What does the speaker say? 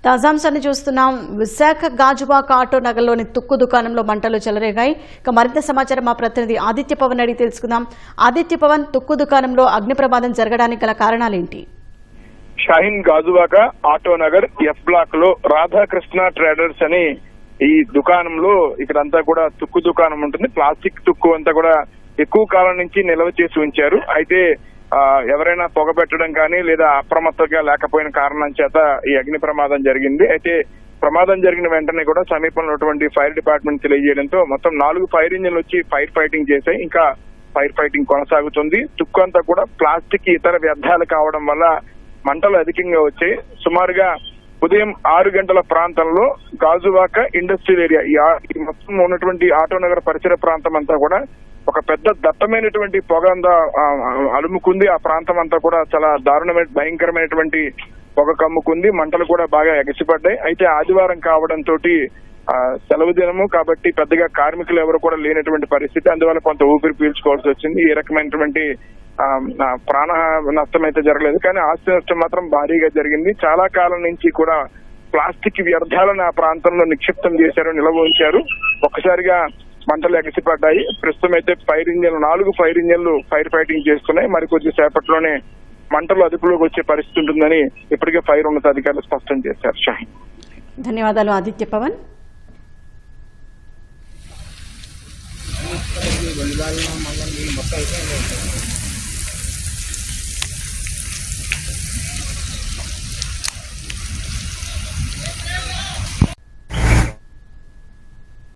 తాజాంశాన్ని చూస్తున్నాం. విశాఖ గాజువాక ఆటో నగర్లోని తుక్కు దుకాణంలో మంటలు చెలరేగాయి. ఇక మరింత సమాచారం మా ప్రతినిధి ఆదిత్య పవన్ అడిగి తెలుసుకుందాం. ఆదిత్య పవన్, తుక్కు దుకాణంలో అగ్ని ప్రమాదం జరగడానికి గల కారణాలేంటి? Shaheen Gajuwaka auto Nagar F block లో రాధాకృష్ణ ట్రేడర్స్ అని ఈ దుకాణంలో ఇక్కడంతా కూడా తుక్కు దుకాణం ఉంటుంది. ప్లాస్టిక్ తుక్కు అంతా కూడా ఎక్కువ కాలం నుంచి నిల్వ చేసి ఉంచారు. అయితే ఎవరైనా పొగ పెట్టడం కానీ లేదా అప్రమత్తగా లేకపోయిన కారణం చేత ఈ అగ్ని ప్రమాదం జరిగింది. అయితే ప్రమాదం జరిగిన వెంటనే కూడా సమీపంలో ఉన్నటువంటి ఫైర్ డిపార్ట్మెంట్ తెలియజేయడంతో మొత్తం 4 ఫైర్ ఇంజిన్లు వచ్చి ఫైర్ ఫైటింగ్ చేశాయి. ఇంకా ఫైర్ ఫైటింగ్ కొనసాగుతుంది. తుక్కు అంతా కూడా ప్లాస్టిక్ ఇతర వ్యర్థాలు కావడం వల్ల మంటలు అధికంగా వచ్చాయి. సుమారుగా ఉదయం 6 గంటల ప్రాంతంలో గాజువాక ఇండస్ట్రియల్ ఏరియా ఈ మొత్తం ఉన్నటువంటి ఆటో నగర్ పరిసర ప్రాంతం అంతా కూడా ఒక పెద్ద దట్టమైనటువంటి పొగ అంతా అలుముకుంది. ఆ ప్రాంతం అంతా కూడా చాలా దారుణమైన భయంకరమైనటువంటి పొగ కమ్ముకుంది. మంటలు కూడా బాగా ఎగసిపడ్డాయి. అయితే ఆదివారం కావడంతో సెలవు దినము కాబట్టి పెద్దగా కార్మికులు ఎవరు కూడా లేనటువంటి పరిస్థితి. అందువల్ల కొంత ఊపిరి పీల్చుకోవాల్సి వచ్చింది. ఈ రకమైనటువంటి ప్రాణ నష్టం అయితే జరగలేదు, కానీ ఆస్తి నష్టం మాత్రం భారీగా జరిగింది. చాలా కాలం నుంచి కూడా ప్లాస్టిక్ వ్యర్థాలను ఆ ప్రాంతంలో నిక్షిప్తం చేశారు, నిల్వ ఉంచారు. ఒక్కసారిగా మంటలు ఎగసిపడ్డాయి. ప్రస్తుతం అయితే 4 ఫైర్ ఇంజన్లు ఫైర్ ఫైటింగ్ చేస్తున్నాయి. మరి కొద్ది సేపట్లోనే మంటలు అదుపులోకి వచ్చే పరిస్థితి ఉంటుందని ఇప్పటికే ఫైర్ ఉన్నతాధికారులు స్పష్టం చేశారు. షాహీన్, ధన్యవాదాలు ఆదిత్య పవన్. మొత్తం